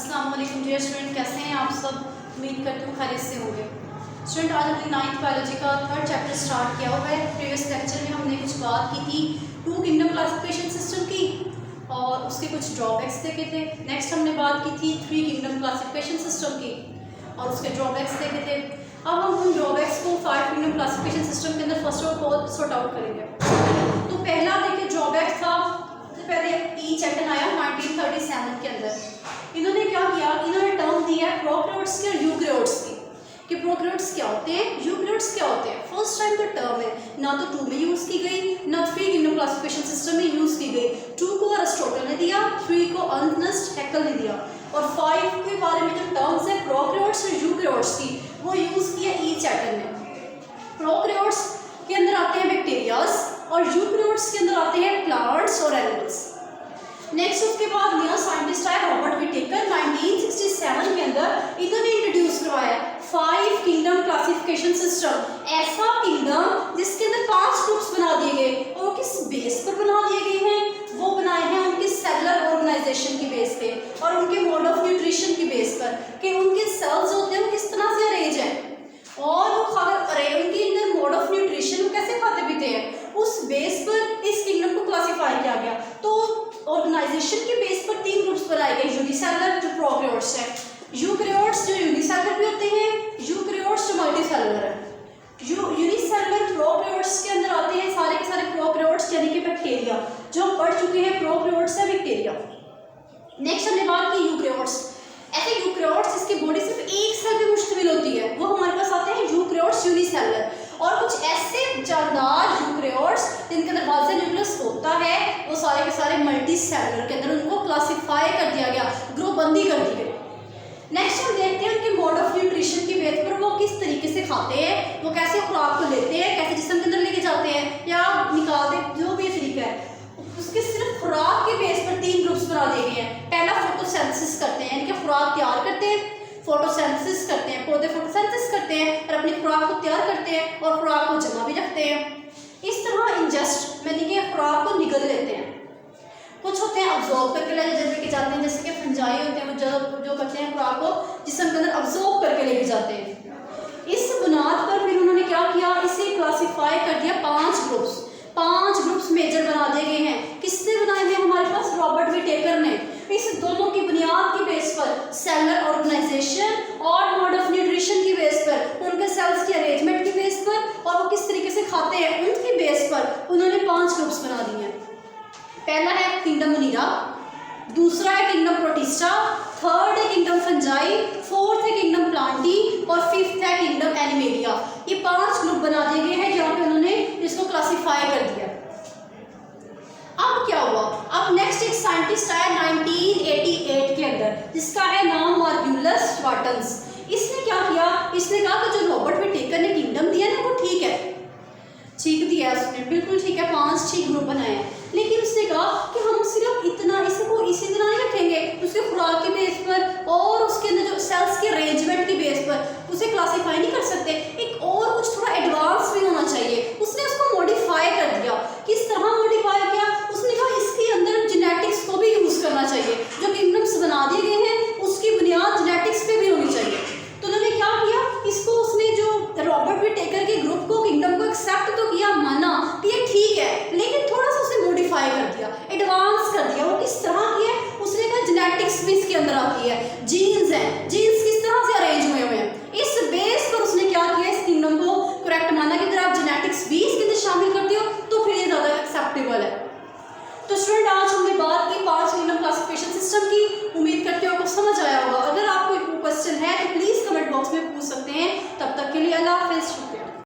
अस्सलाम वालेकुम dear student, कैसे हैं आप सब। उम्मीद करती हूँ खैरियत से होंगे। स्टूडेंट, आज हमने 9th बायोलॉजी का 3rd चैप्टर स्टार्ट किया हुआ है। प्रीवियस लेक्चर में हमने कुछ बात की थी 2 किंगडम क्लासिफिकेशन सिस्टम की और उसके कुछ ड्रॉबैक्स देखे थे। नेक्स्ट हमने बात की थी 3 किंगडम क्लासिफिकेशन सिस्टम की और उसके ड्रॉबैक्स देखे थे। अब हम उन ड्रॉबैक्स को 5 किंगडम क्लासिफिकेशन सिस्टम के अंदर first of all sort out करेंगे। तो पहला देखिए ड्रॉबैक था, पहले ई चैप्टर आया 1937 के अंदर। इन्होंने क्या किया, इन्होंने टर्म दिया है प्रोकैरियोट्स के और यूकैरियोट्स की कि प्रोकैरियोट्स क्या होते हैं, यूकैरियोट्स क्या होते हैं। फर्स्ट टाइम का टर्म है, ना तो 2 में यूज़ की गई ना 3 किंगडम क्लासिफिकेशन सिस्टम में यूज़ की गई। 2 को अरिस्टोटल ने दिया, 3 को अर्नस्ट हैकेल ने दिया और 5 के बारे में जो टर्म्स है प्रोकैरियोट्स और यूकैरियोट्स की वो यूज़ किया ई चैप्टर में। प्रोकैरियोट्स के अंदर आते हैं बैक्टीरियाज और यूकैरियोट्स के अंदर आते हैं प्लांट्स और एनिमल्स। नेक्स्ट उसके बाद नया साइंटिस्ट आया रॉबर्ट विटेकर 1967 के अंदर। इन्होंने इंट्रोड्यूस करवाया 5 किंगडम क्लासिफिकेशन सिस्टम। ऐसा किंगडम जिसके अंदर 5 ग्रुप्स बना दिए गए और किस बेस पर बना दिए गए हैं, वो बनाए हैं उनके सेलुलर ऑर्गेनाइजेशन की बेस पे और उनके मोड ऑफ न्यूट्रिशन की बेस पर कि उनके सेल्स होते हैं वो किस तरह से अरेंज हैं और वो उनके अंदर मोड ऑफ न्यूट्रिशन कैसे खाते पीते हैं, उस बेस पर इस किंगडम को क्लासिफाई किया गया। तो ऑर्गेनाइजेशन के बेस पर 3 ग्रुप्स बनाए गए, यूनिसेलुलर जो प्रोकैरियोट्स है, यूकैरियोट्स जो यूनिसेलुलर भी होते हैं, यूकैरियोट्स जो मल्टीसेलुलर है। यूनिसेलुलर प्रोकैरियोट्स के अंदर आते हैं सारे के सारे प्रोकैरियोट्स यानी कि बैक्टीरिया, जो हम पढ़ चुके हैं प्रोकैरियोट्स है बैक्टीरिया। नेक्स्ट हमने बात की यूकैरियोट्स। ऐसे यूकैरियोट्स जिसकी बॉडी सिर्फ एक सेल पे मुश्तमिल होती है वो हमारे पास आते हैं यूकैरियोट्स यूनिसेलुलर। और कुछ ऐसे जानदार यूकैरियोट्स जिनके अंदर बाज़ न्यूक्लियस होता है वो सारे के सारे मल्टी सेलुलर के अंदर उनको क्लासिफाई कर दिया गया, ग्रुप बंदी कर दी गई। नेक्स्ट हम देखते हैं उनके मोड ऑफ न्यूट्रिशन की बेस पर वो किस तरीके से खाते हैं, वो कैसे खुराक को लेते हैं, कैसे जिस्म के अंदर लेके जाते हैं या निकालते हैं, जो भी तरीका है उसके सिर्फ खुराक के बेस पर 3 ग्रुप्स बना दिए गए हैं। पहला फोटोसिंथेसिस करते हैं, इनके खुराक तैयार करते हैं, फोटोसिंथेसिस करते हैं, पौधे फोटोसिंथेसिस करते हैं और अपनी खुराक को तैयार करते हैं और खुराक को जमा भी रखते हैं। इस तरह इंजेस्ट यानी कि खुराक को निगल लेते हैं। कुछ होते हैं अब्जॉर्ब करके लेके जाते हैं, जैसे कि फंजाई होते हैं वो जो करते हैं खुराक को जिस्म के अंदर अब्जॉर्ब करके लेके जाते हैं। इस बुनियाद पर फिर उन्होंने क्या किया, इसे क्लासीफाई कर दिया 5 ग्रुप्स। 5 ग्रुप्स मेजर बना दिए गए हैं। किसने बनाए हैं, हमारे पास रॉबर्ट विटेकर ने। इस दोनों की बुनियाद की बेस पर सेलुलर ऑर्गेनाइजेशन और मोड ऑफ न्यूट्रिशन की बेस पर, उनके सेल्स की अरेंजमेंट की बेस पर और वो किस तरीके से खाते हैं उनकी बेस पर उन्होंने 5 ग्रुप्स बना दिए हैं। पहला है किंगडम मोनिरा, दूसरा है किंगडम प्रोटिस्टा, थर्ड है किंगडम फंजाई, फोर्थ है किंगडम प्लांटी और 5th है किंगडम एनिमेलिया। ये 5 ग्रुप बना दिए गए हैं जहाँ पे उन्होंने इसको क्लासिफाई कर दिया। अब क्या हुआ, अब नेक्स्ट एक साइंटिस्ट आया 1988 के अंदर जिसका है नाम मार्ग्यूलस वाटन्स। इसने क्या किया, इसने कहा कि जो रॉबर्ट विटेकर ने किंगडम दिया ना वो ठीक है, ठीक दिया उसने, बिल्कुल ठीक है, 5-6 ग्रुप बनाए हैं। लेकिन उसने कहा कि हम सिर्फ इतना इसको इसी तरह नहीं रखेंगे, उसके खुराक के बेस पर और उसके अंदर जो सेल्स के अरेंजमेंट की बेस पर उसे क्लासीफाई नहीं कर सकते, एक और कुछ थोड़ा एडवांस भी होना चाहिए। उसने उसको मॉडिफाई कर दिया। किस तरह मॉडिफाई किया, उसने कहा इसके अंदर जेनेटिक्स को भी यूज़ करना चाहिए, जो किंगडम्स बना दिए गए हैं उसकी बुनियाद जेनेटिक्स पे भी होनी चाहिए। तो उन्होंने क्या किया, इसको उसने जो रॉबर्ट विटेकर के ग्रुप को किंगडम को एक्सेप्ट तो किया, माना कि ये ठीक है, लेकिन थोड़ा सा उसे मॉडिफाई कर दिया, एडवांस कर दिया। वो किस तरह की है, उसने कहा जेनेटिक्स भी इसके अंदर आती है, जीन्स हैं, जीन्स किस तरह से अरेंज हुए हैं, इस बेस पर उसने क्या किया, इस किंगडम को करेक्ट माना कि अगर आप जेनेटिक्स भी इसके अंदर शामिल करते हो तो फिर ये ज़्यादा एक्सेप्टेबल है। तो स्टूडेंट, आज हमने बात की 5 किंगडम क्लासिफिकेशन सिस्टम की। उम्मीद करते हो आपको समझ आया होगा। अगर आपको कोई क्वेश्चन है तो प्लीज़ कमेंट बॉक्स में पूछ सकते हैं। तब तक के लिए अल्लाह हाफिज़।